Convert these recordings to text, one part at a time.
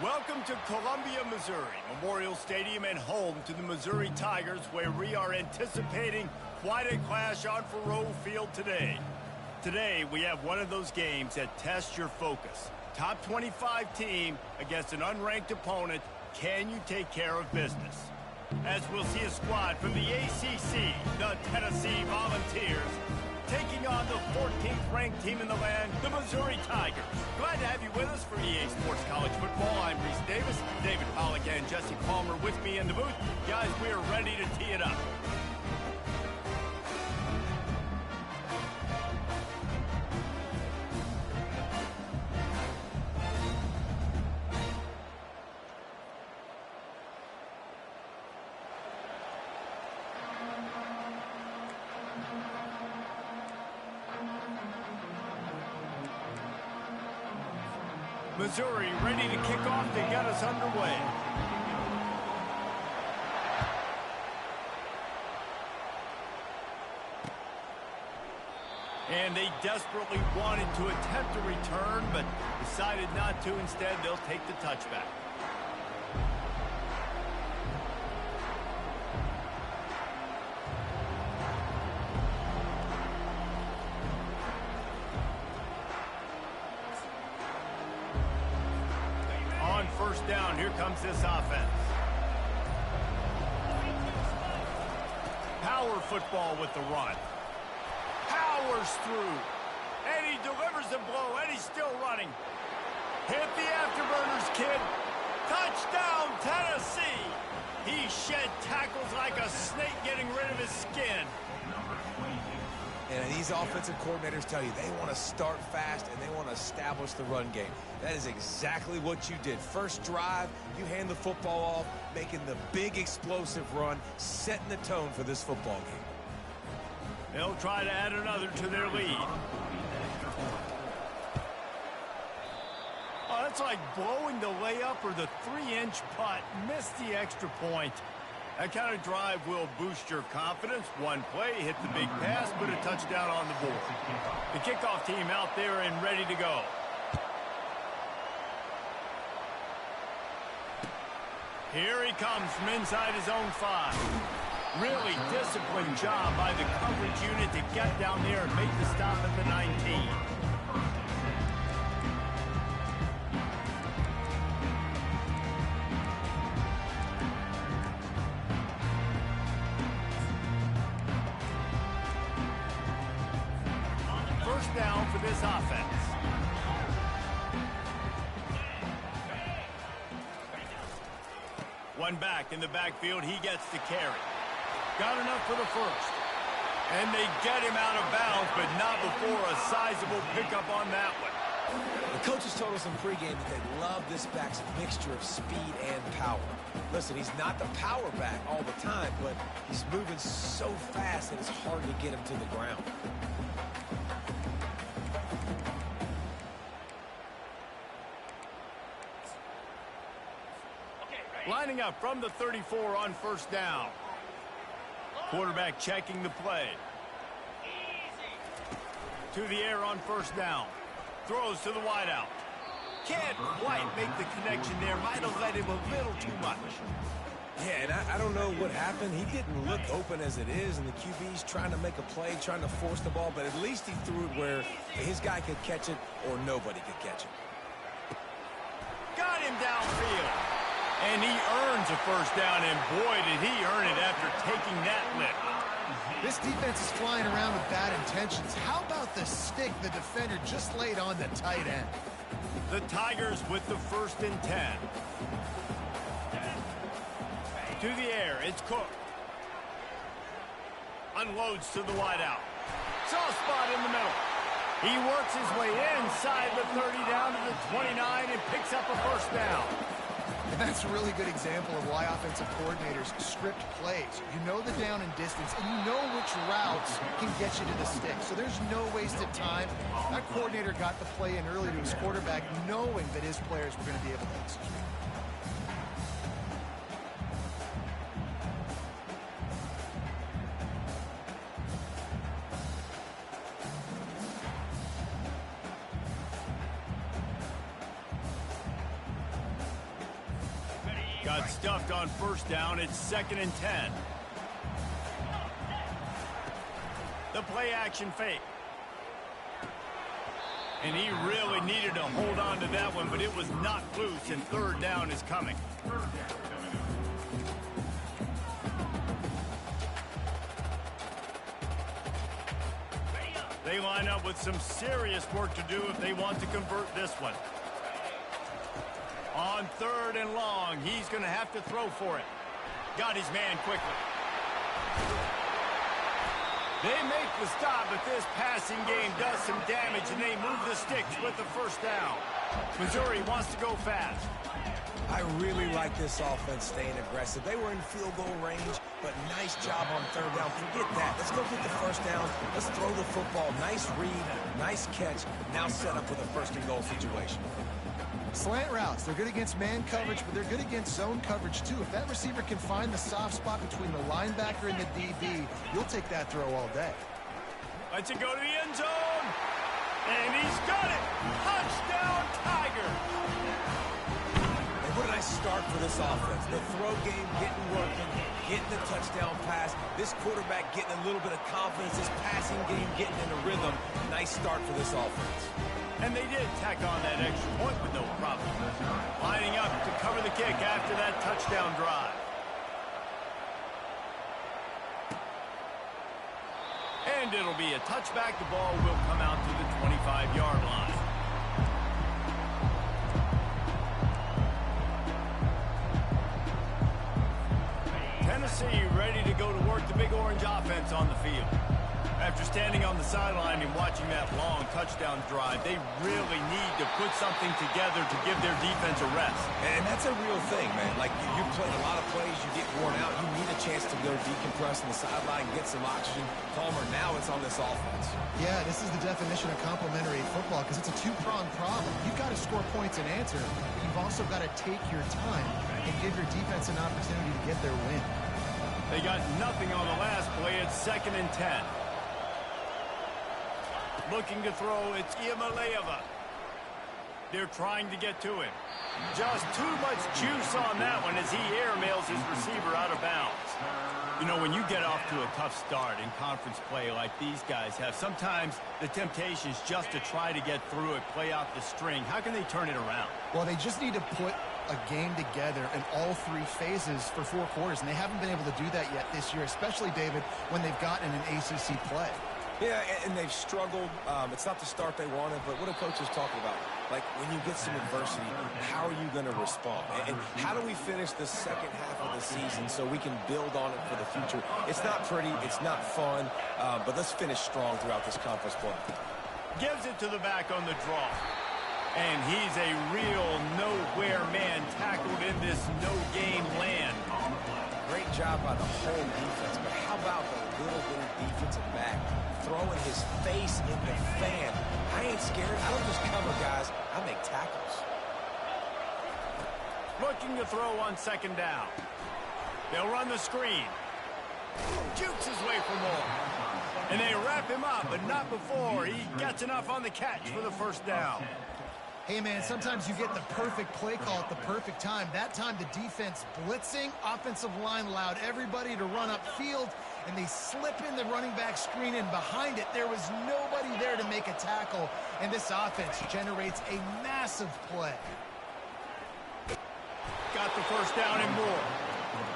Welcome to Columbia, Missouri, Memorial Stadium and home to the Missouri Tigers, where we are anticipating quite a clash on Faroe Field today. Today, we have one of those games that tests your focus. Top 25 team against an unranked opponent. Can you take care of business? As we'll see a squad from the ACC, the Tennessee Volunteers, taking on the 14th ranked team in the land, the Missouri Tigers. Glad to have you with us for EA Sports College Football. I'm Reese Davis, David Pollack and Jesse Palmer with me in the booth. Guys, we are ready to tee it up. Missouri ready to kick off to get us underway. And they desperately wanted to attempt a return, but decided not to. Instead, they'll take the touchback. First down, here comes this offense. Power football with the run. Powers through. And he delivers the blow, and he's still running. Hit the afterburners, kid. Touchdown, Tennessee. He shed tackles like a snake getting rid of his skin. And these offensive coordinators tell you they want to start fast and they want to establish the run game. That is exactly what you did. First drive, you hand the football off, making the big explosive run, setting the tone for this football game. They'll try to add another to their lead. Oh, that's like blowing the layup or the 3-inch putt. Missed the extra point. That kind of drive will boost your confidence. One play, hit the big pass, put a touchdown on the board. The kickoff team out there and ready to go. Here he comes from inside his own 5. Really disciplined job by the coverage unit to get down there and make the stop at the 19. Down for this offense. One back in the backfield. He gets the carry. Got enough for the first. And they get him out of bounds, but not before a sizable pickup on that one. The coaches told us in pregame that they love this back's mixture of speed and power. Listen, he's not the power back all the time, but he's moving so fast that it's hard to get him to the ground. Lining up from the 34 on first down. Quarterback checking the play. To the air on first down. Throws to the wideout. Can't quite make the connection there. Might have led him a little too much. Yeah, and I don't know what happened. He didn't look open as it is, and the QB's trying to make a play, trying to force the ball, but at least he threw it where his guy could catch it or nobody could catch it. Got him downfield. And he earns a first down, and boy, did he earn it after taking that lift. This defense is flying around with bad intentions. How about the stick the defender just laid on the tight end? The Tigers with the 1st and 10. To the air, it's Cook. Unloads to the wideout. Soft spot in the middle. He works his way inside the 30 down to the 29 and picks up a first down. And that's a really good example of why offensive coordinators script plays. You know the down and distance, and you know which routes can get you to the stick. So there's no wasted time. That coordinator got the play in early to his quarterback, knowing that his players were going to be able to execute. Got stuffed on first down. It's 2nd and 10. The play action fake. And he really needed to hold on to that one, but it was knocked loose, and 3rd down is coming. They line up with some serious work to do if they want to convert this one. On 3rd and long, he's going to have to throw for it. Got his man quickly. They make the stop, but this passing game does some damage, and they move the sticks with the 1st down. Missouri wants to go fast. I really like this offense staying aggressive. They were in field goal range, but nice job on 3rd down. Forget that. Let's go get the 1st down. Let's throw the football. Nice read, nice catch. Now set up with a 1st and goal situation. Slant routes, they're good against man coverage, but they're good against zone coverage too. If that receiver can find the soft spot between the linebacker and the DB, you'll take that throw all day. Lets it go to the end zone. And he's got it. Touchdown, Tiger. And what a nice start for this offense. The throw game getting working, getting the touchdown pass. This quarterback getting a little bit of confidence. This passing game getting in a rhythm. Nice start for this offense. And they did tack on that extra point with no problem. Lining up to cover the kick after that touchdown drive. And it'll be a touchback. The ball will come out to the 25-yard line. Tennessee ready to go to work the Big Orange offense on the field. After standing on the sideline and watching that long touchdown drive, they really need to put something together to give their defense a rest. And that's a real thing, man. Like, you play a lot of plays, you get worn out, you need a chance to go decompress on the sideline, get some oxygen. Palmer, now it's on this offense. Yeah, this is the definition of complementary football because it's a two-pronged problem. You've got to score points and answer, but you've also got to take your time and give your defense an opportunity to get their win. They got nothing on the last play. It's 2nd and 10. Looking to throw, it's Iamaleava. They're trying to get to him. Just too much juice on that one as he airmails his receiver out of bounds. You know, when you get off to a tough start in conference play like these guys have, sometimes the temptation is just to try to get through it, play out the string. How can they turn it around? Well, they just need to put a game together in all 3 phases for 4 quarters, and they haven't been able to do that yet this year, especially, David, when they've gotten an ACC play. Yeah, and they've struggled. It's not the start they wanted, but what a coach is talking about. Like, when you get some adversity, how are you going to respond? And how do we finish the second half of the season so we can build on it for the future? It's not pretty, it's not fun, but let's finish strong throughout this conference play. Gives it to the back on the draw. And he's a real nowhere man tackled in this no-game land. Great job by the whole defense, but how about the little defensive back throwing his face in the fan? I ain't scared. I don't just cover guys. I make tackles. Looking to throw on 2nd down. They'll run the screen. Jukes his way for more. And they wrap him up, but not before he gets enough on the catch for the 1st down. Hey, man, sometimes you get the perfect play call at the perfect time. That time, the defense blitzing, offensive line allowed everybody to run upfield, and they slip in the running back screen, and behind it, there was nobody there to make a tackle, and this offense generates a massive play. Got the 1st down and more.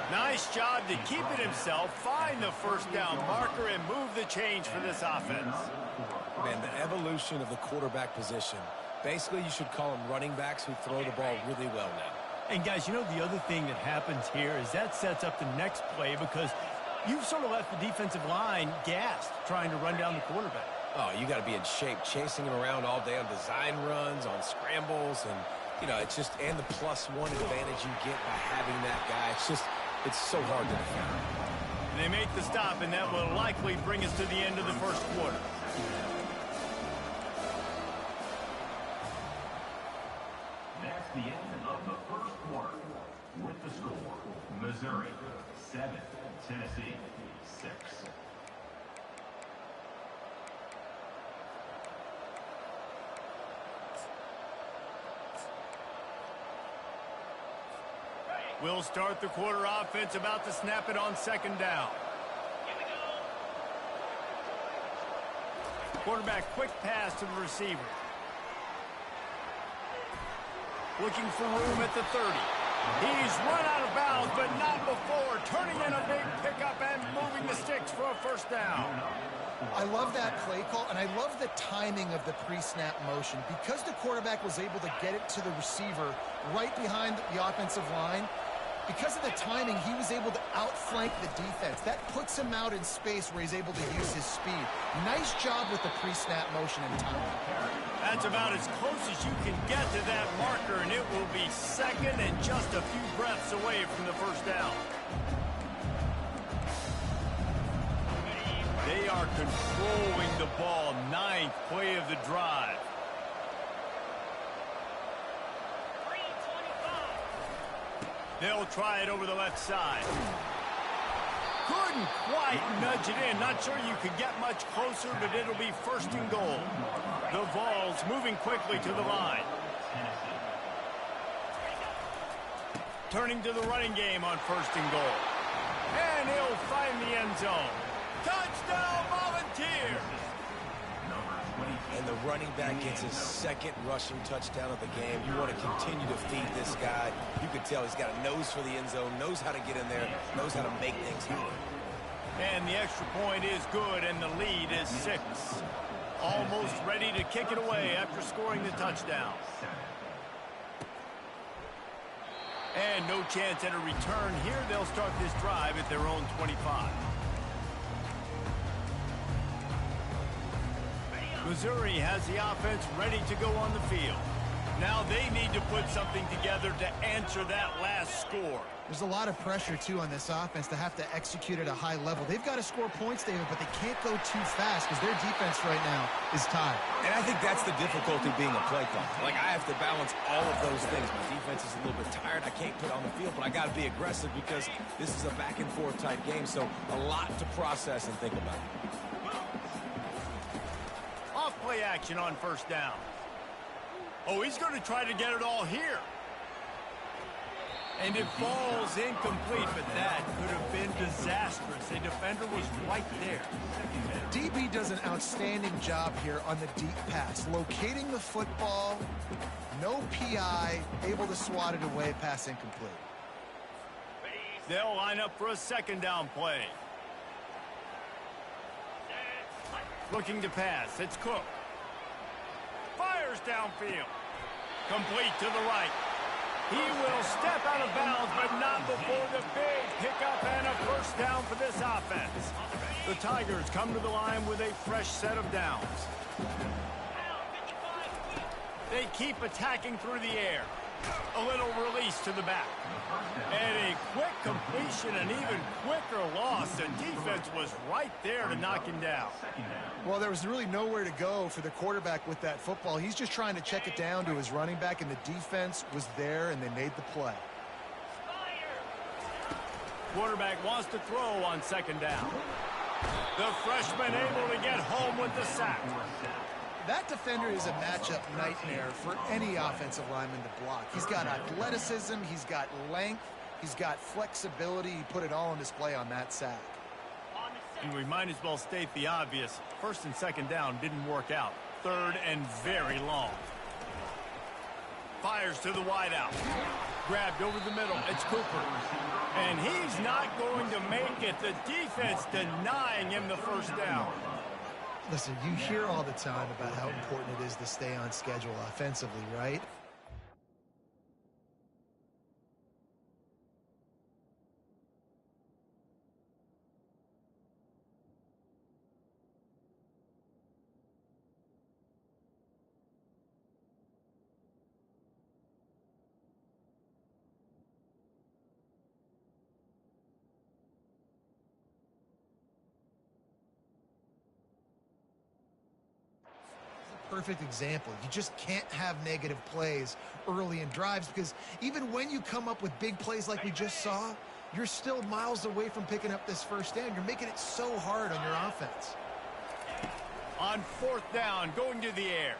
Nice job to keep it himself, find the 1st down marker, and move the change for this offense. Man, the evolution of the quarterback position. Basically, you should call them running backs who throw the ball really well now. And, guys, you know, the other thing that happens here is that sets up the next play because you've sort of left the defensive line gassed trying to run down the quarterback. Oh, you got to be in shape, chasing him around all day on design runs, on scrambles, and, you know, it's just, and the +1 advantage you get by having that guy. It's so hard to defend. And they make the stop, and that will likely bring us to the end of the 1st quarter. That's the end of the 1st quarter. With the score, Missouri 7, Tennessee 6. We'll start the quarter offense, about to snap it on second down. Quarterback, quick pass to the receiver. Looking for room at the 30. He's run out of bounds, but not before. Turning in a big pickup and moving the sticks for a first down. I love that play call, and I love the timing of the pre-snap motion. Because the quarterback was able to get it to the receiver right behind the offensive line, because of the timing, he was able to outflank the defense. That puts him out in space where he's able to use his speed. Nice job with the pre-snap motion and timing. That's about as close as you can get to that marker, and it will be second and just a few breaths away from the first down. They are controlling the ball. 9th play of the drive. They'll try it over the left side. Couldn't quite nudge it in. Not sure you could get much closer, but it'll be first and goal. The Vols moving quickly to the line. Turning to the running game on first and goal. And he'll find the end zone. Touchdown, Volunteers! And the running back gets his second rushing touchdown of the game. You want to continue to feed this guy. You can tell he's got a nose for the end zone, knows how to get in there, knows how to make things happen. And the extra point is good, and the lead is 6. Almost ready to kick it away after scoring the touchdown. And no chance at a return here. They'll start this drive at their own 25. Missouri has the offense ready to go on the field. Now they need to put something together to answer that last score. There's a lot of pressure, too, on this offense to have to execute at a high level. They've got to score points, David, but they can't go too fast because their defense right now is tired. And I think that's the difficulty being a play caller. Like, I have to balance all of those things. My defense is a little bit tired. I can't put it on the field, but I got to be aggressive because this is a back-and-forth type game, so a lot to process and think about. Off-play action on first down. Oh, he's going to try to get it all here. And it falls incomplete, but that could have been disastrous. A defender was right there. DB does an outstanding job here on the deep pass. Locating the football, no PI, able to swat it away, pass incomplete. They'll line up for a second down play. Looking to pass. It's Cook. Fires downfield. Complete to the right. He will step out of bounds, but not before the big pickup and a first down for this offense. The Tigers come to the line with a fresh set of downs. They keep attacking through the air. A little release to the back. And a quick completion, an even quicker loss. The defense was right there to knock him down. Well, there was really nowhere to go for the quarterback with that football. He's just trying to check it down to his running back, and the defense was there, and they made the play. Quarterback wants to throw on second down. The freshman able to get home with the sack. That defender is a matchup nightmare for any offensive lineman to block. He's got athleticism, he's got length, he's got flexibility. He put it all on display on that sack. And we might as well state the obvious. First and second down didn't work out. Third and very long. Fires to the wideout. Grabbed over the middle. It's Cooper. And he's not going to make it. The defense denying him the first down. Listen, you hear all the time about how important it is to stay on schedule offensively, right? Perfect example. You just can't have negative plays early in drives because even when you come up with big plays like we just saw, you're still miles away from picking up this first down. You're making it so hard on your offense. On fourth down, going to the air.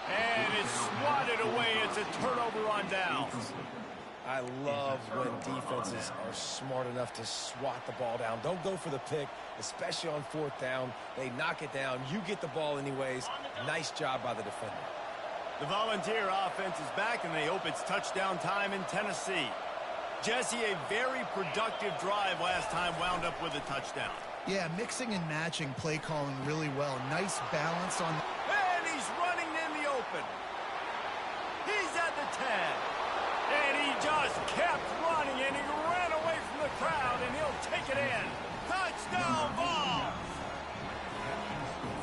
And it's swatted away. It's a turnover on downs. I love when defenses are smart enough to swat the ball down. Don't go for the pick, especially on 4th down. They knock it down. You get the ball anyways. Nice job by the defender. The Volunteer offense is back, and they hope it's touchdown time in Tennessee. Jesse, a very productive drive last time wound up with a touchdown. Yeah, mixing and matching play calling really well. Nice balance on... And he's running in the open. He's at the 10. And he just kept running, and he ran away from the crowd, and he'll take it in. Touchdown ball!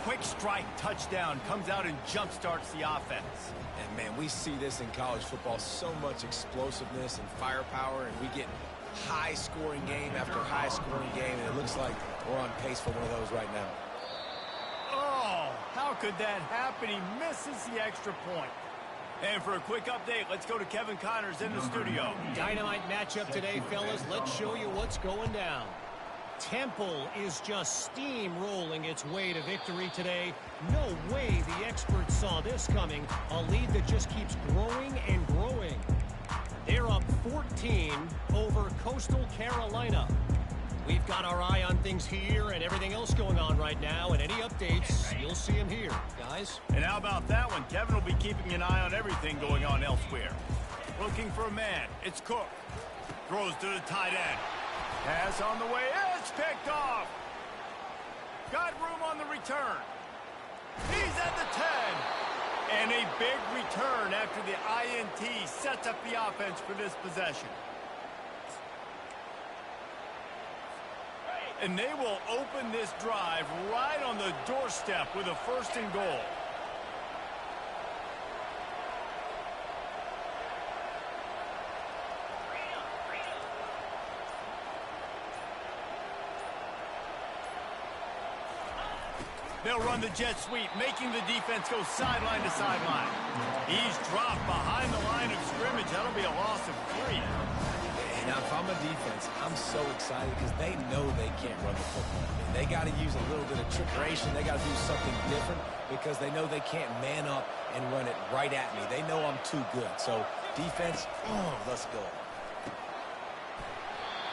Quick strike touchdown comes out and jump-starts the offense. And, man, we see this in college football, so much explosiveness and firepower, and we get high-scoring game after high-scoring game, and it looks like we're on pace for one of those right now. Oh, how could that happen? He misses the extra point. And for a quick update, let's go to Kevin Connors in the studio. Dynamite matchup today, fellas. Let's show you what's going down. Temple is just steamrolling its way to victory today. No way the experts saw this coming. A lead that just keeps growing and growing. They're up 14 over Coastal Carolina. We've got our eye on things here and everything else going on right now, and any updates, you'll see them here, guys. And how about that one? Kevin will be keeping an eye on everything going on elsewhere. Looking for a man. It's Cook. Throws to the tight end. Pass on the way. It's picked off. Got room on the return. He's at the 10. And a big return after the INT sets up the offense for this possession. And they will open this drive right on the doorstep with a 1st and goal. They'll run the jet sweep, making the defense go sideline to sideline. He's dropped behind the line of scrimmage. That'll be a loss of 3. Now, if I'm a defense, I'm so excited because they know they can't run the football. And they got to use a little bit of trickeration. They got to do something different because they know they can't man up and run it right at me. They know I'm too good. So, defense, let's go.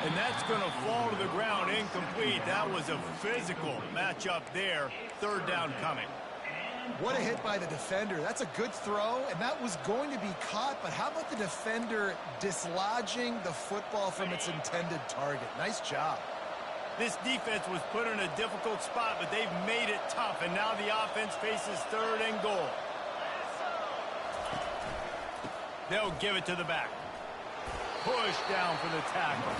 And that's going to fall to the ground incomplete. That was a physical matchup there. 3rd down coming. What a hit by the defender. That's a good throw, and that was going to be caught, but how about the defender dislodging the football from its intended target? Nice job. This defense was put in a difficult spot, but they've made it tough, and now the offense faces 3rd and goal. They'll give it to the back. Push down for the tackle.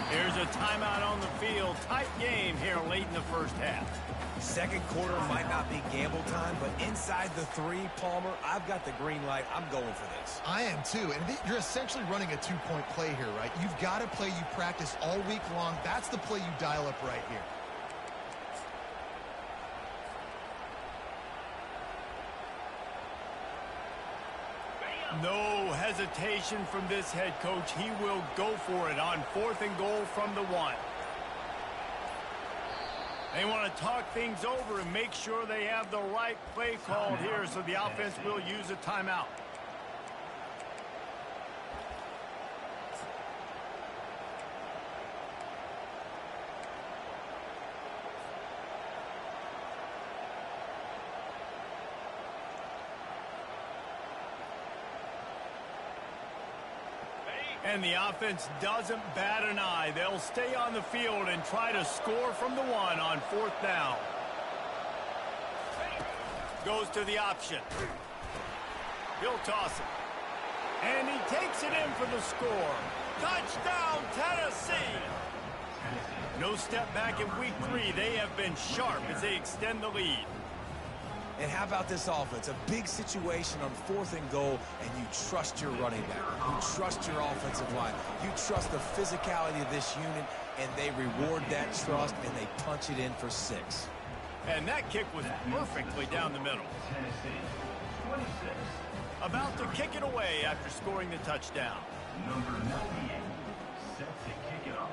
Here's a timeout on the field. Tight game here late in the 1st half. 2nd quarter might not be gamble time, but inside the 3, Palmer, I've got the green light. I'm going for this. I am too, and you're essentially running a 2-point play here, right? You've got a play you practice all week long. That's the play you dial up right here. No hesitation from this head coach. He will go for it on 4th and goal from the 1. They want to talk things over and make sure they have the right play called here, so the offense will use a timeout. And the offense doesn't bat an eye. They'll stay on the field and try to score from the 1 on 4th down. Goes to the option. He'll toss it. And he takes it in for the score. Touchdown, Tennessee! No step back in week 3. They have been sharp as they extend the lead. And how about this offense? A big situation on 4th and goal, and you trust your running back. You trust your offensive line. You trust the physicality of this unit, and they reward that trust, and they punch it in for 6. And that kick was perfectly down the middle. About to kick it away after scoring the touchdown. Number 98, set to kick it off.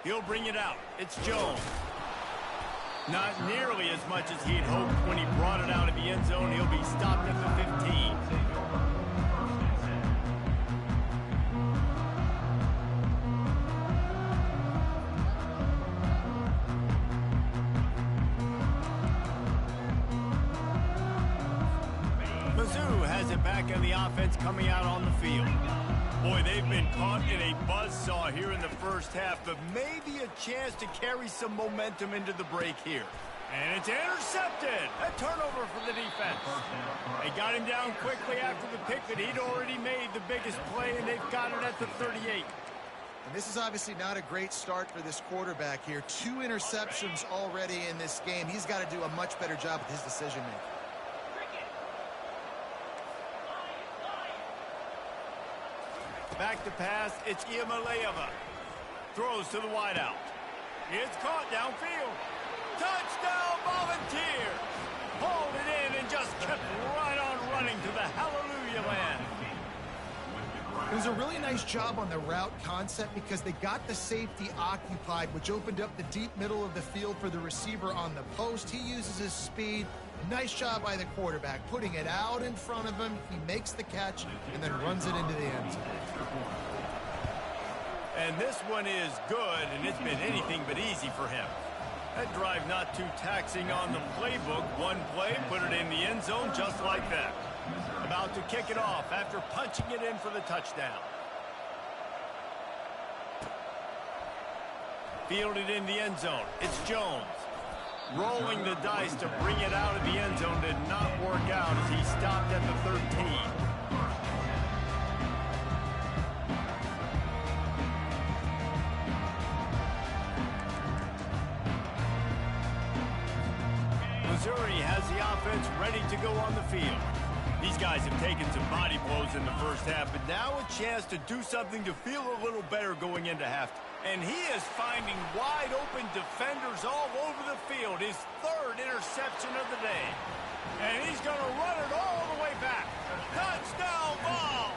He'll bring it out. It's Jones. Not nearly as much as he'd hoped when he brought it out of the end zone. He'll be stopped at the 15. Mizzou has it back on the offense coming out on the field. Boy, they've been caught in a buzzsaw here in the first half, but maybe a chance to carry some momentum into the break here. And it's intercepted. A turnover for the defense. They got him down quickly after the pick, but he'd already made the biggest play, and they've got it at the 38. And this is obviously not a great start for this quarterback here. 2 interceptions already in this game. He's got to do a much better job with his decision-making. Back to pass, it's Iamaleava. Throws to the wideout. It's caught downfield. Touchdown, Volunteers! Hauled it in and just kept right on running to the hallelujah land. It was a really nice job on the route concept because they got the safety occupied, which opened up the deep middle of the field for the receiver on the post. He uses his speed. Nice job by the quarterback, putting it out in front of him. He makes the catch and then runs it into the end zone. And this one is good, and it's been anything but easy for him. That drive not too taxing on the playbook. One play, put it in the end zone just like that. About to kick it off after punching it in for the touchdown. Fielded in the end zone. It's Jones. Rolling the dice to bring it out of the end zone did not work out as he stopped at the 13. Missouri has the offense ready to go on the field. These guys have taken some body blows in the first half, but now a chance to do something to feel a little better going into halftime. And he is finding wide-open defenders all over the field. His 3rd interception of the day. And he's going to run it all the way back. Touchdown ball!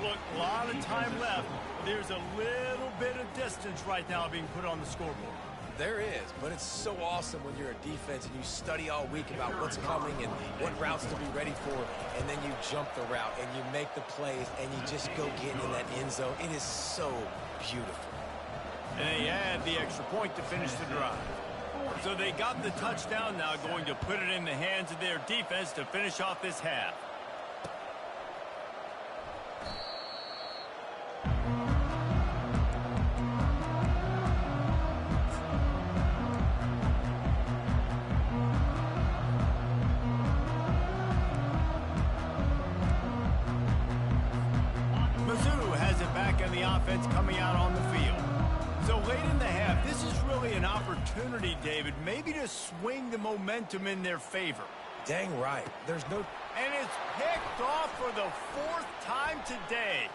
Look, a lot of time left. There's a little bit of distance right now being put on the scoreboard. There is, but it's so awesome when you're a defense and you study all week about what's coming and what routes to be ready for, and then you jump the route and you make the plays and you just go get in that end zone. It is so beautiful. And they add the extra point to finish the drive. So they got the touchdown, now going to put it in the hands of their defense to finish off this half. Offense coming out on the field. So late in the half, this is really an opportunity, David, maybe to swing the momentum in their favor. Dang right. There's no... And it's picked off for the 4th time today.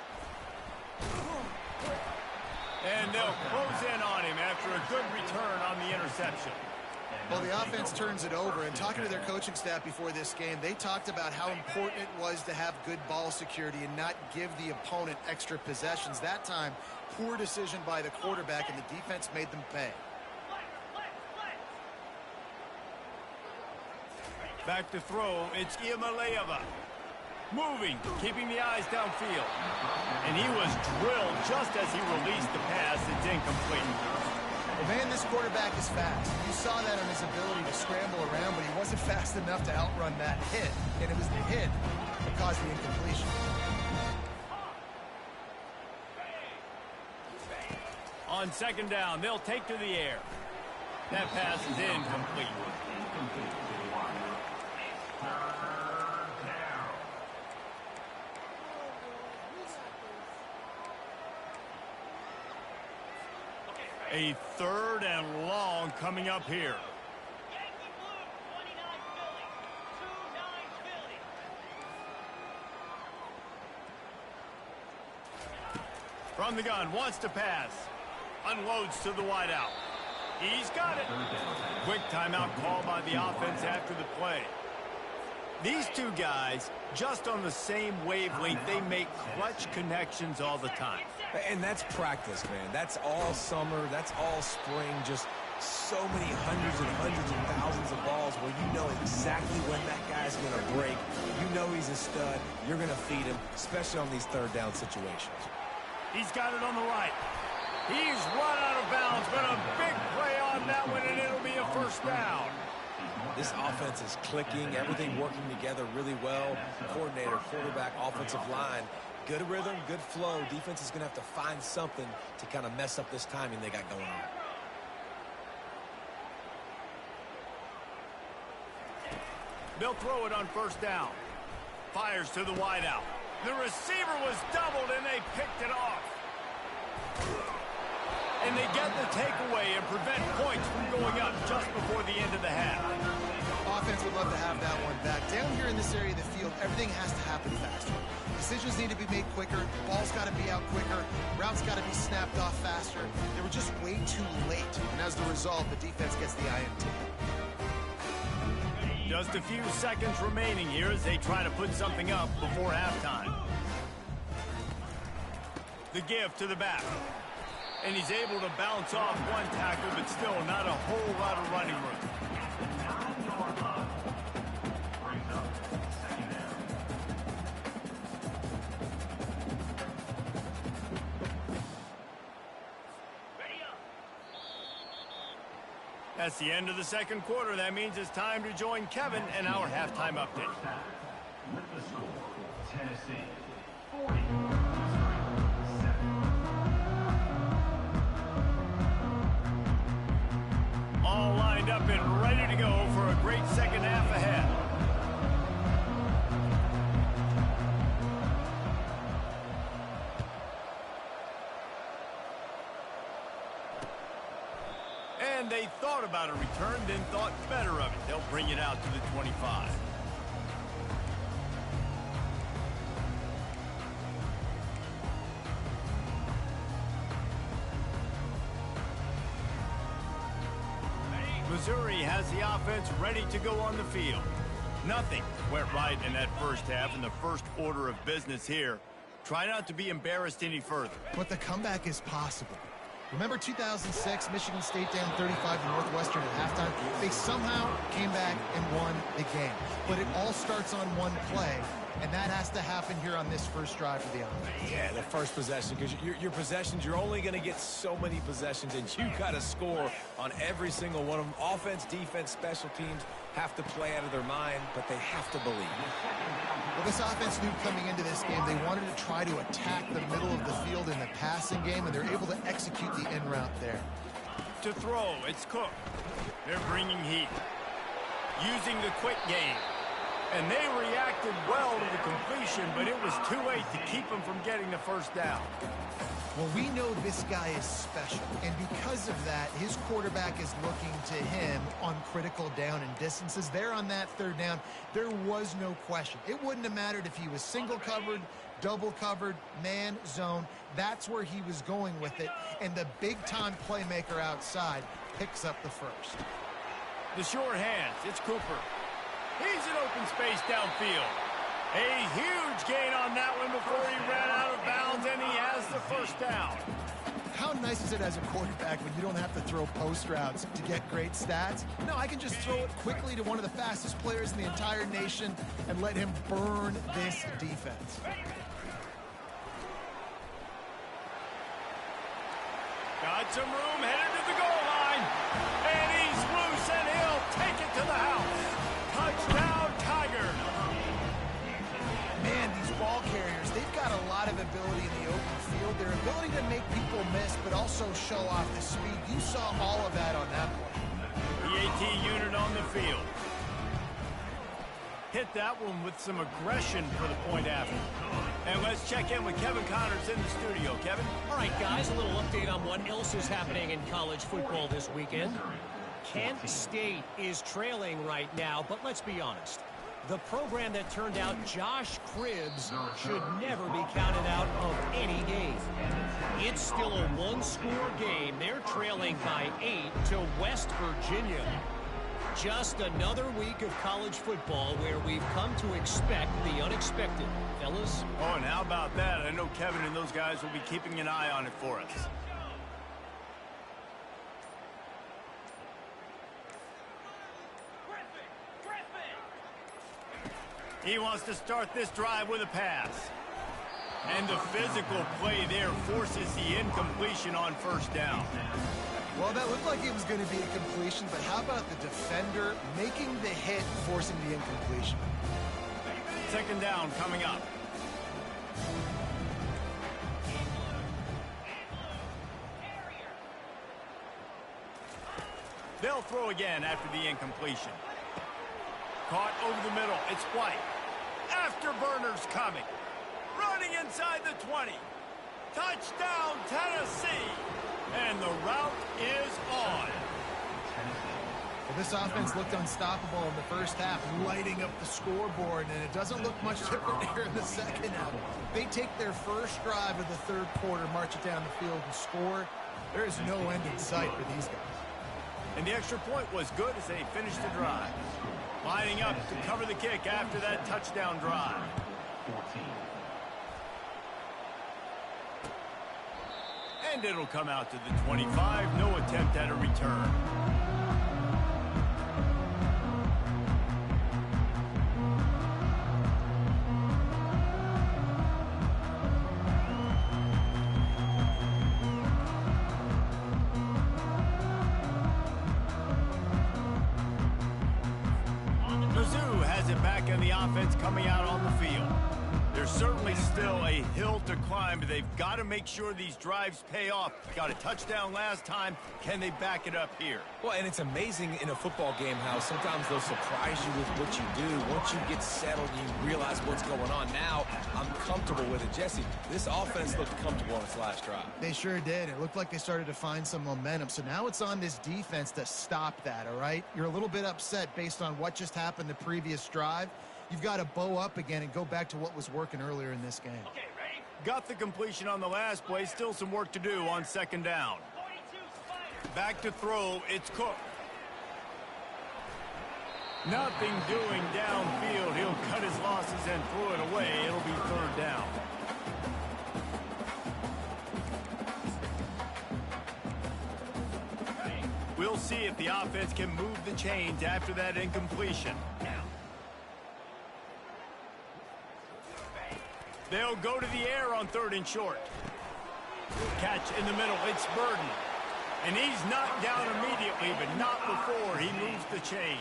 And they'll close in on him after a good return on the interception. Well, the offense turns it over, and talking to their coaching staff before this game, they talked about how important it was to have good ball security and not give the opponent extra possessions. That time, poor decision by the quarterback, and the defense made them pay. Back to throw, it's Iamaleava. Moving, keeping the eyes downfield. And he was drilled just as he released the pass. It's incomplete. Well, man, this quarterback is fast. You saw that on his ability to scramble around, but he wasn't fast enough to outrun that hit. And it was the hit that caused the incompletion. On 2nd down, they'll take to the air. That pass is incomplete. A 3rd and long coming up here. From the gun, wants to pass. Unloads to the wideout. He's got it. Quick timeout call by the offense after the play. These two guys, just on the same wavelength, they make clutch connections all the time. And that's practice, man. That's all summer. That's all spring. Just so many hundreds and thousands of balls where you know exactly when that guy's going to break. You know he's a stud. You're going to feed him, especially on these third down situations. He's got it on the right. He's run out of bounds, but a big play on that one, and it'll be a first down. This offense is clicking, everything working together really well. Coordinator, quarterback, offensive line, good rhythm, good flow. Defense is going to have to find something to kind of mess up this timing they got going on. They'll throw it on first down. Fires to the wideout. The receiver was doubled, and they picked it off. And they get the takeaway and prevent points from going up just before the end of the half. Offense would love to have that one back. Down here in this area of the field, everything has to happen faster. Decisions need to be made quicker. Ball's got to be out quicker. Routes got to be snapped off faster. They were just way too late. And as the result, the defense gets the INT. Just a few seconds remaining here as they try to put something up before halftime. The give to the back. And he's able to bounce off one tackle, but still not a whole lot of running room. That's the end of the second quarter. That means it's time to join Kevin in our halftime update. With the score, Tennessee 40. All lined up and ready to go for a great second half ahead. And they thought about a return, then thought better of it. They'll bring it out to the 25. Missouri has the offense ready to go on the field. Nothing went right in that first half in the first order of business here. Try not to be embarrassed any further. But the comeback is possible. Remember 2006, Michigan State down 35 to Northwestern at halftime? They somehow came back and won the game. But it all starts on one play, and that has to happen here on this first drive for the offense. Yeah, the first possession, because your possessions, you're only going to get so many possessions, and you got to score on every single one of them. Offense, defense, special teams have to play out of their mind, but they have to believe. Well, this offense knew coming into this game they wanted to try to attack the middle of the field in the passing game, and they're able to execute the in route there. To throw, it's Cook. They're bringing heat. Using the quick game. And they reacted well to the completion, but it was too late to keep them from getting the first down. Well, we know this guy is special, and because of that, his quarterback is looking to him on critical down and distances. There on that third down, there was no question. It wouldn't have mattered if he was single covered, double covered, man, zone. That's where he was going with it, and the big-time playmaker outside picks up the first. The short hands, it's Cooper. He's in open space downfield. A huge gain on that one before he ran out of bounds, and he has the first down. How nice is it as a quarterback when you don't have to throw post routes to get great stats? No, I can just throw it quickly to one of the fastest players in the entire nation and let him burn this defense. Got some room, headed to the goal line. And he's loose, and he'll take it to the house. Touchdown, Tigers. Man, these ball carriers, they've got a lot of ability in the open field. Their ability to make people miss, but also show off the speed. You saw all of that on that play. The AT unit on the field. Hit that one with some aggression for the point after. And let's check in with Kevin Connors in the studio. Kevin? All right, guys, a little update on what else is happening in college football this weekend. Kent State is trailing right now, but let's be honest. The program that turned out Josh Cribbs should never be counted out of any game. It's still a one-score game. They're trailing by 8 to West Virginia. Just another week of college football where we've come to expect the unexpected. Fellas? Oh, and how about that? I know Kevin and those guys will be keeping an eye on it for us. He wants to start this drive with a pass. And the physical play there forces the incompletion on first down. Well, that looked like it was going to be a completion, but how about the defender making the hit, forcing the incompletion? Second down coming up. They'll throw again after the incompletion. Caught over the middle. It's White. Afterburner's coming. Running inside the 20. Touchdown, Tennessee. And the route is on. Well, this offense looked unstoppable in the first half, lighting up the scoreboard, and it doesn't look much different here in the second half. They take their first drive of the third quarter, march it down the field, and score. There is no end in sight for these guys. And the extra point was good as they finished the drive. Lining up to cover the kick after that touchdown drive. 14. And it'll come out to the 25. No attempt at a return. And the offense coming out on the field. There's certainly still a hill to climb, but they've got to make sure these drives pay off. Got a touchdown last time. Can they back it up here? Well, and it's amazing in a football game how sometimes they'll surprise you with what you do. Once you get settled and you realize what's going on. Now, I'm comfortable with it. Jesse, this offense looked comfortable on its last drive. They sure did. It looked like they started to find some momentum. So now it's on this defense to stop that, all right? You're a little bit upset based on what just happened the previous drive. You've got to bow up again and go back to what was working earlier in this game. Okay, ready? Got the completion on the last play. Still some work to do on second down. Back to throw. It's Cook. Nothing doing downfield. He'll cut his losses and throw it away. It'll be third down. We'll see if the offense can move the chains after that incompletion. They'll go to the air on third and short. Catch in the middle. It's Burden. And he's knocked down immediately, but not before he moves the chains.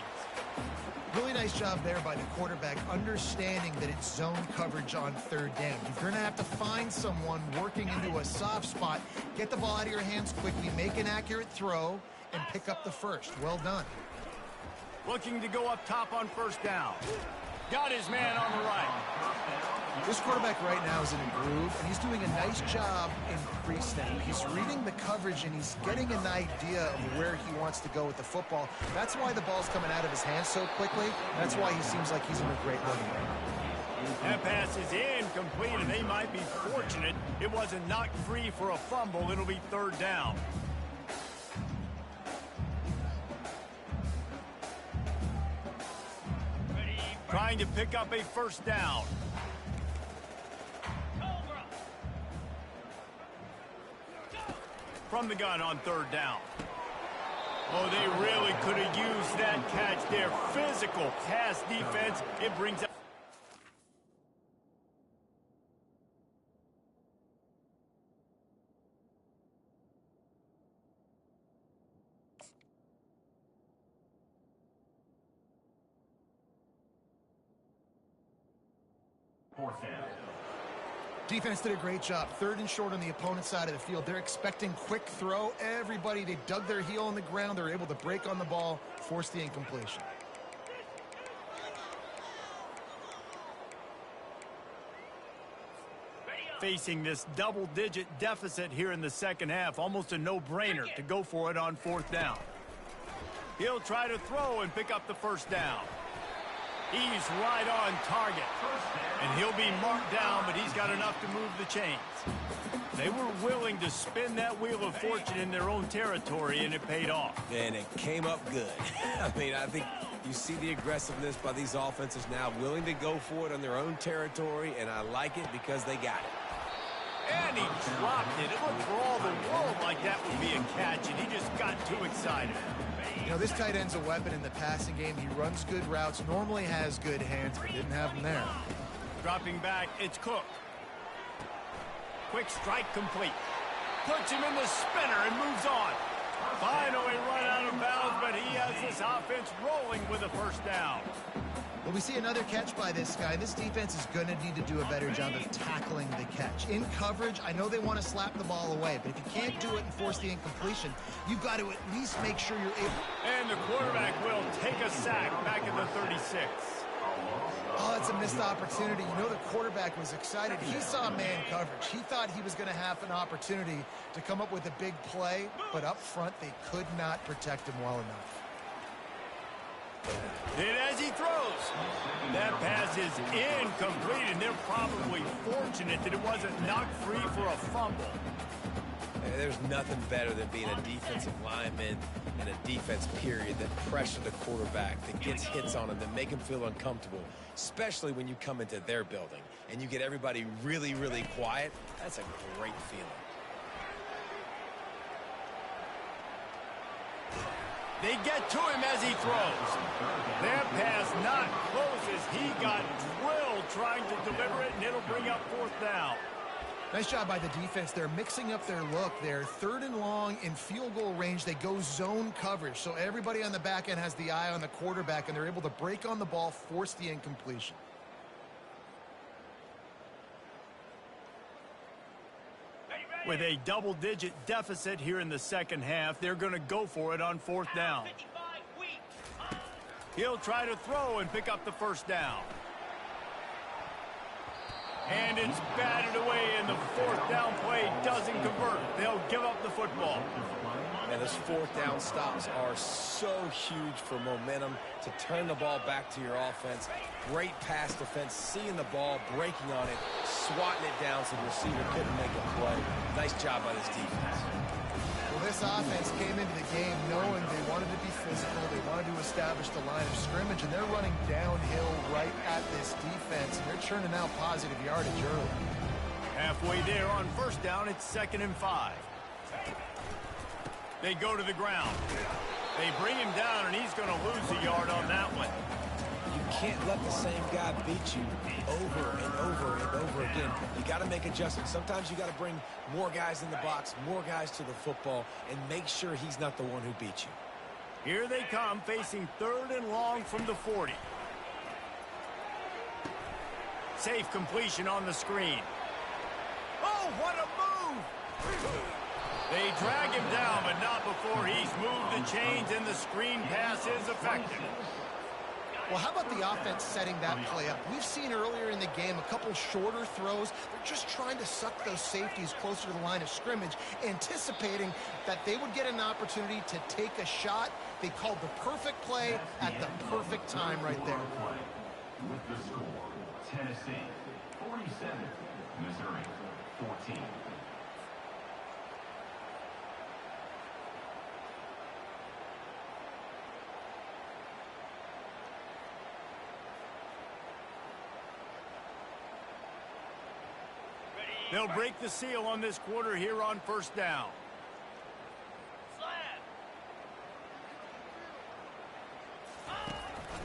Really nice job there by the quarterback, understanding that it's zone coverage on third down. You're going to have to find someone working into a soft spot, get the ball out of your hands quickly, make an accurate throw, and pick up the first. Well done. Looking to go up top on first down. Got his man on the right. This quarterback right now is in a groove, and he's doing a nice job in pre-snap. He's reading the coverage, and he's getting an idea of where he wants to go with the football. That's why the ball's coming out of his hands so quickly. That's why he seems like he's in a great rhythm. That pass is incomplete, and they might be fortunate it wasn't knocked free for a fumble. It'll be third down. Trying to pick up a first down. From the gun on third down. Oh, they really could have used that catch there. Physical pass defense. It brings up. Fourth down. Defense did a great job. Third and short on the opponent's side of the field. They're expecting quick throw. Everybody, they dug their heel on the ground. They're able to break on the ball, force the incompletion. Facing this double-digit deficit here in the second half, almost a no-brainer to go for it on fourth down. He'll try to throw and pick up the first down. He's right on target. And he'll be marked down, but he's got enough to move the chains. They were willing to spin that wheel of fortune in their own territory, and it paid off. And it came up good. I mean, I think you see the aggressiveness by these offenses now, willing to go for it on their own territory, and I like it because they got it. And he dropped it. It looked for all the world like like that would be a catch, and he just got too excited. You know, this tight end's a weapon in the passing game. He runs good routes, normally has good hands, but didn't have them there. Dropping back, it's Cook. Quick strike complete. Puts him in the spinner and moves on. Finally run out of bounds, but he has this offense rolling with a first down. Well, we see another catch by this guy. This defense is going to need to do a better job of tackling the catch. In coverage, I know they want to slap the ball away, but if you can't do it and force the incompletion, you've got to at least make sure you're able. And the quarterback will take a sack back at the 36. Oh, it's a missed opportunity. You know, the quarterback was excited. He saw man coverage. He thought he was going to have an opportunity to come up with a big play, but up front, they could not protect him well enough. And as he throws, that pass is incomplete, and they're probably fortunate that it wasn't knocked free for a fumble. There's nothing better than being a defensive lineman and a defense period that pressure the quarterback, that gets hits on him, that make him feel uncomfortable, especially when you come into their building and you get everybody really, really quiet. That's a great feeling. They get to him as he throws. That pass not close as he got drilled trying to deliver it, and it'll bring up fourth down. Nice job by the defense. They're mixing up their look. They're 3rd and long in field goal range. They go zone coverage, so everybody on the back end has the eye on the quarterback, and they're able to break on the ball, force the incompletion. With a double-digit deficit here in the second half, they're going to go for it on 4th down. He'll try to throw and pick up the first down. And it's batted away, and the 4th down play doesn't convert. They'll give up the football. And those 4th down stops are so huge for momentum to turn the ball back to your offense. Great pass defense, seeing the ball, breaking on it, swatting it down so the receiver couldn't make a play. Nice job by this defense. Well, this offense came into the game knowing they wanted to be physical, they wanted to establish the line of scrimmage, and they're running downhill right at this defense, and they're churning out positive yardage early. Halfway there on 1st down, it's 2nd and 5. They go to the ground. They bring him down, and he's going to lose a yard on that one. You can't let the same guy beat you over and over and over again. You got to make adjustments. Sometimes you got to bring more guys in the box, more guys to the football, and make sure he's not the one who beat you. Here they come, facing 3rd and long from the 40. Safe completion on the screen. Oh, what a move! They drag him down, but not before he's moved the chains, and the screen pass is effective. Well, how about the offense setting that play up? We've seen earlier in the game a couple shorter throws. They're just trying to suck those safeties closer to the line of scrimmage, anticipating that they would get an opportunity to take a shot. They called the perfect play at the perfect time right there. With the score, Tennessee 47, Missouri 14. They'll break the seal on this quarter here on 1st down.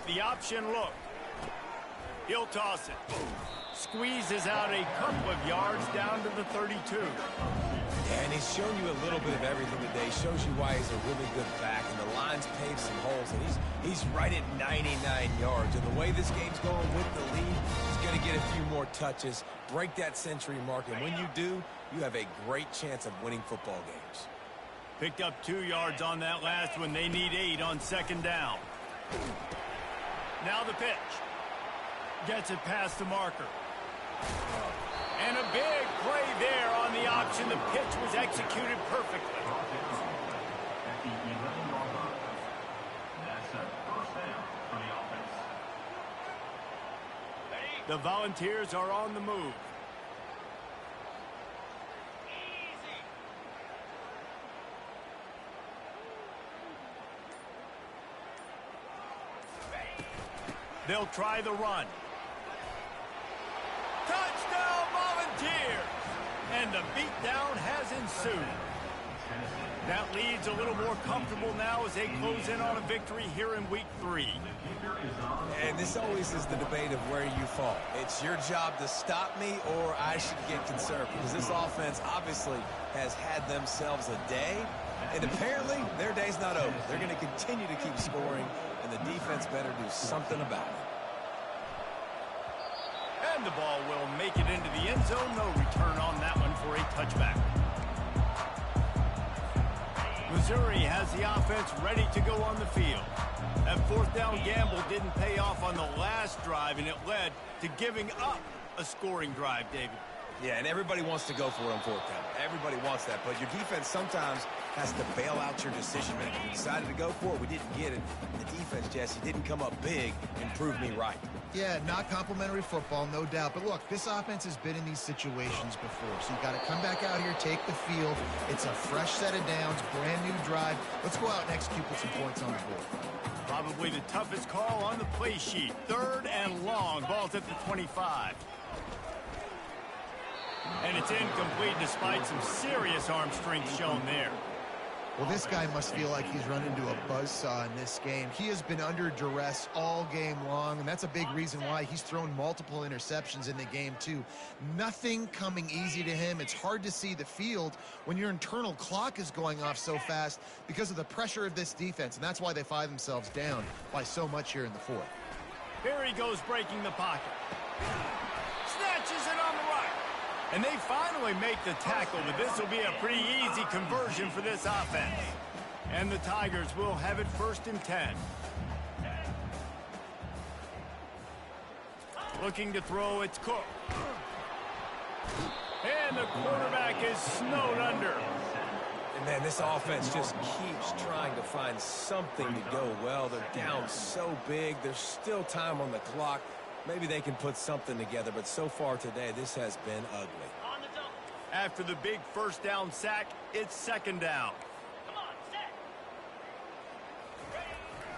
The option look. He'll toss it. Squeezes out a couple of yards down to the 32. Yeah, and he's shown you a little bit of everything today. Shows you why he's a really good back, and the line's paved some holes, and he's right at 99 yards. And the way this game's going with the lead, he's going to get a few more touches, break that century mark, and when you do, you have a great chance of winning football games. Picked up 2 yards on that last one. They need 8 on 2nd down. Now the pitch. Gets it past the marker. And a big play there on the option. The pitch was executed perfectly. At the 11-yard line. That's a first down for the offense. The Volunteers are on the move. They'll try the run. Touchdown, Volunteers! And the beatdown has ensued. That lead's a little more comfortable now as they close in on a victory here in week 3. And this always is the debate of where you fall. It's your job to stop me or I should get concerned, because this offense obviously has had themselves a day, and apparently their day's not over. They're going to continue to keep scoring, and the defense better do something about it. And the ball will make it into the end zone. No return on that one for a touchback. Missouri has the offense ready to go on the field. That fourth down gamble didn't pay off on the last drive, and it led to giving up a scoring drive, David. Yeah, and everybody wants to go for it on fourth down. Everybody wants that, but your defense sometimes has to bail out your decision-making. We decided to go for it. We didn't get it. The defense, Jesse, didn't come up big and prove me right. Yeah, not complimentary football, no doubt. But look, this offense has been in these situations before. So you got to come back out here, take the field. It's a fresh set of downs, brand new drive. Let's go out and execute with some points on the board. Probably the toughest call on the play sheet. 3rd and long. Ball's at the 25. And it's incomplete despite some serious arm strength shown there. Well, this guy must feel like he's run into a buzzsaw in this game. He has been under duress all game long, and that's a big reason why he's thrown multiple interceptions in the game, too. Nothing coming easy to him. It's hard to see the field when your internal clock is going off so fast because of the pressure of this defense, and that's why they find themselves down by so much here in the 4th. Here he goes breaking the pocket. Snatches it on the right. And they finally make the tackle, but this will be a pretty easy conversion for this offense. And the Tigers will have it 1st and 10. Looking to throw, it's Cook. And the quarterback is snowed under. And man, this offense just keeps trying to find something to go well. They're down so big. There's still time on the clock. Maybe they can put something together, but so far today, this has been ugly. After the big 1st down sack, it's 2nd down.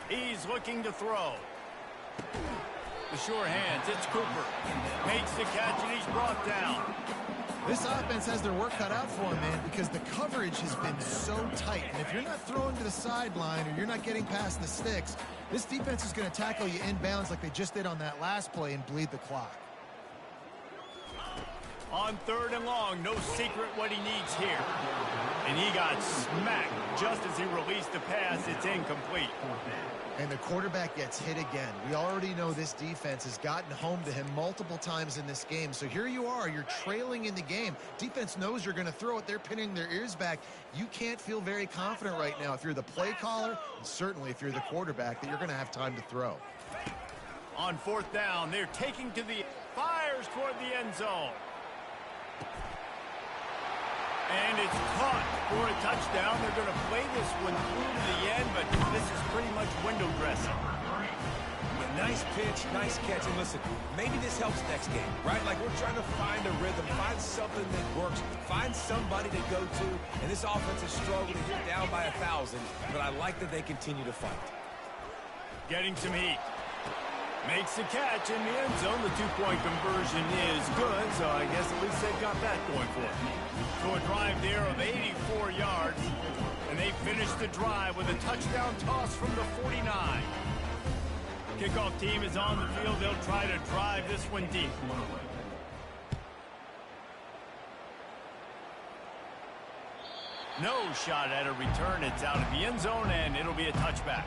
He's looking to throw. The sure hands, it's Cooper. Makes the catch, and he's brought down. This offense has their work cut out for them, man, because the coverage has been so tight. And if you're not throwing to the sideline or you're not getting past the sticks, this defense is going to tackle you inbounds like they just did on that last play and bleed the clock. On 3rd and long, no secret what he needs here. And he got smacked just as he released the pass. It's incomplete. And the quarterback gets hit again. We already know this defense has gotten home to him multiple times in this game. So here you are, you're trailing in the game. Defense knows you're going to throw it. They're pinning their ears back. You can't feel very confident right now if you're the play caller, and certainly if you're the quarterback, that you're going to have time to throw. On 4th down, they're taking to the fires toward the end zone. And it's caught for a touchdown. They're going to play this one through to the end, but this is pretty much window dressing. Nice pitch, nice catch. And listen, maybe this helps next game, right? Like we're trying to find a rhythm, find something that works, find somebody to go to. And this offense is struggling to get down by 1,000, but I like that they continue to fight. Getting some heat. Makes the catch in the end zone. The 2-point conversion is good, so I guess at least they've got that going for them. So a drive there of 84 yards, and they finish the drive with a touchdown toss from the 49. Kickoff team is on the field. They'll try to drive this one deep. No shot at a return. It's out of the end zone, and it'll be a touchback.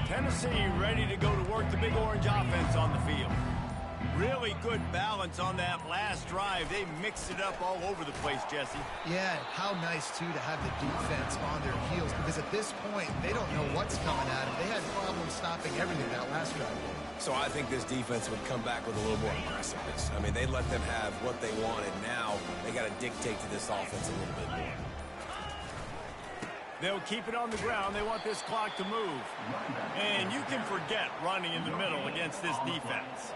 Tennessee ready to go to work the Big Orange offense on the field. Really good balance on that last drive. They mixed it up all over the place, Jesse. Yeah, how nice, too, to have the defense on their heels, because at this point, they don't know what's coming at them. They had problems stopping everything that last drive. So I think this defense would come back with a little more aggressiveness. I mean, they let them have what they wanted. Now they got to dictate to this offense a little bit more. They'll keep it on the ground. They want this clock to move. And you can forget running in the middle against this defense.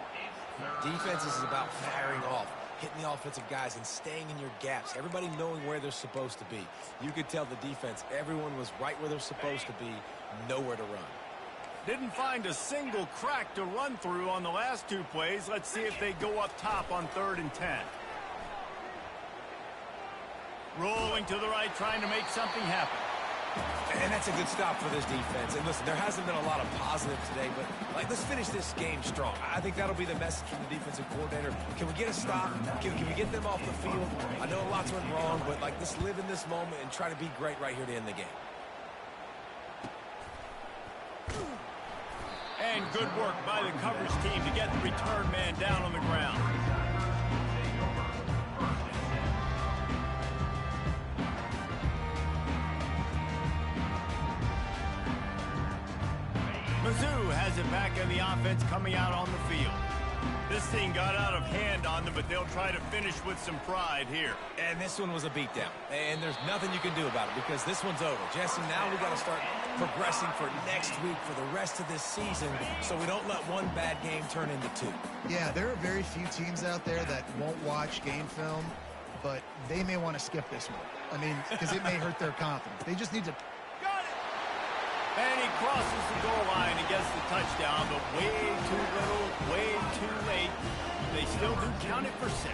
Defense is about firing off. hitting the offensive guys and staying in your gaps, everybody knowing where they're supposed to be. You could tell the defense, everyone was right where they're supposed to be, nowhere to run. Didn't find a single crack to run through on the last two plays. Let's see if they go up top on 3rd and 10. Rolling to the right, trying to make something happen. And that's a good stop for this defense. And listen, there hasn't been a lot of positive today, but let's finish this game strong. I think that'll be the message from the defensive coordinator. Can we get a stop? Can we get them off the field? I know a lot's went wrong, but let's live in this moment and try to be great right here to end the game. And good work by the coverage team to get the return man down on the ground. Mizzou has it back in the offense coming out on the field. This thing got out of hand on them, but they'll try to finish with some pride here. And this one was a beatdown. And there's nothing you can do about it because this one's over. Jesse, now we got to start progressing for next week for the rest of this season so we don't let one bad game turn into two. Yeah, there are very few teams out there that won't watch game film, but they may want to skip this one. I mean, because it may hurt their confidence. They just need to... And he crosses the goal line and gets the touchdown, but way too little, way too late. They still do count it for 6.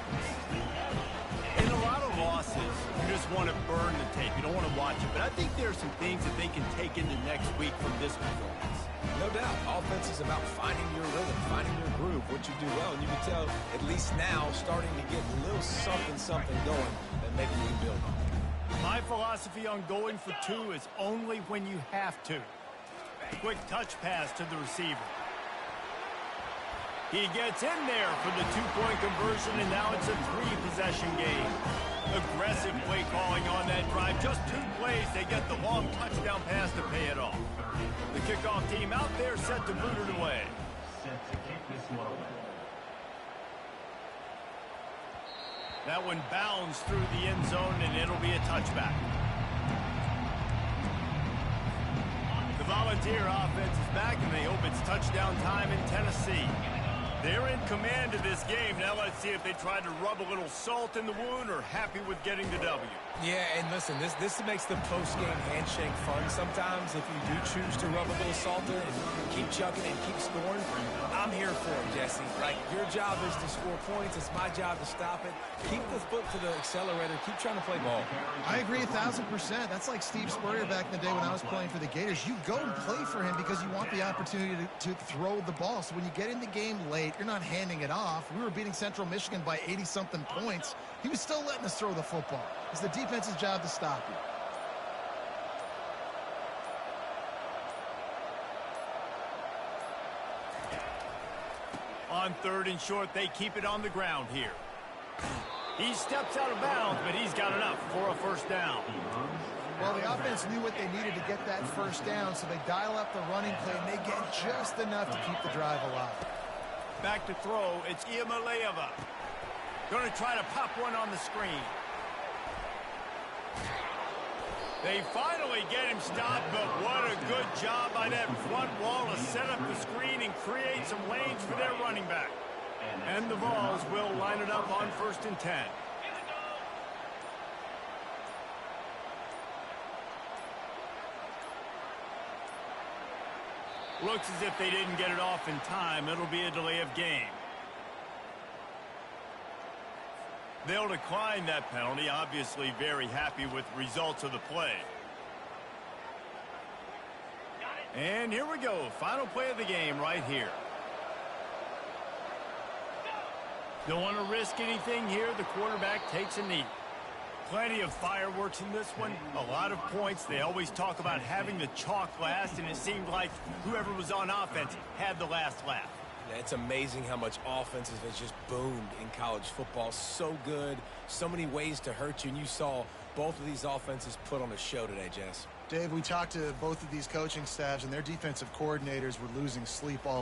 In a lot of losses, you just want to burn the tape. You don't want to watch it. But I think there are some things that they can take into next week from this performance. No doubt. Offense is about finding your rhythm, finding your groove, what you do well. And you can tell, at least now, starting to get a little something going that maybe you can build on. My philosophy on going for 2 is only when you have to. Quick touch pass to the receiver. He gets in there for the 2-point conversion, and now it's a 3-possession game. Aggressive play calling on that drive. Just 2 plays, they get the long touchdown pass to pay it off. The kickoff team out there set to boot it away. Set to kick this one away. That one bounds through the end zone, and it'll be a touchback. The Volunteer offense is back, and they hope it's touchdown time in Tennessee. They're in command of this game. Now let's see if they try to rub a little salt in the wound or happy with getting the W. Yeah, and listen, this makes the post-game handshake fun sometimes if you do choose to rub a little salt in and keep chucking and keep scoring. I'm here for it, Jesse. Your job is to score points. It's my job to stop it. Keep the foot to the accelerator. Keep trying to play ball. I agree 1,000%. That's like Steve Spurrier back in the day when I was playing for the Gators. You go and play for him because you want the opportunity to throw the ball. So when you get in the game late, you're not handing it off. We were beating Central Michigan by 80-something points. He was still letting us throw the football. It's the defense's job to stop you. On 3rd and short, they keep it on the ground here. He steps out of bounds, but he's got enough for a first down. Well, the offense knew what they needed to get that first down, so they dial up the running play, and they get just enough to keep the drive alive. Back to throw, it's Iamaleava. Going to try to pop one on the screen. They finally get him stopped, but what a good job by that front wall to set up the screen and create some lanes for their running back. And the Vols will line it up on 1st and 10. Looks as if they didn't get it off in time. It'll be a delay of game. They'll decline that penalty, obviously very happy with the results of the play. And here we go, final play of the game right here. Don't want to risk anything here. The quarterback takes a knee. Plenty of fireworks in this one, a lot of points. They always talk about having the chalk last, and it seemed like whoever was on offense had the last laugh. It's amazing how much offenses has just boomed in college football. So good, so many ways to hurt you, and you saw both of these offenses put on a show today, Jess. Dave, we talked to both of these coaching staffs, and their defensive coordinators were losing sleep all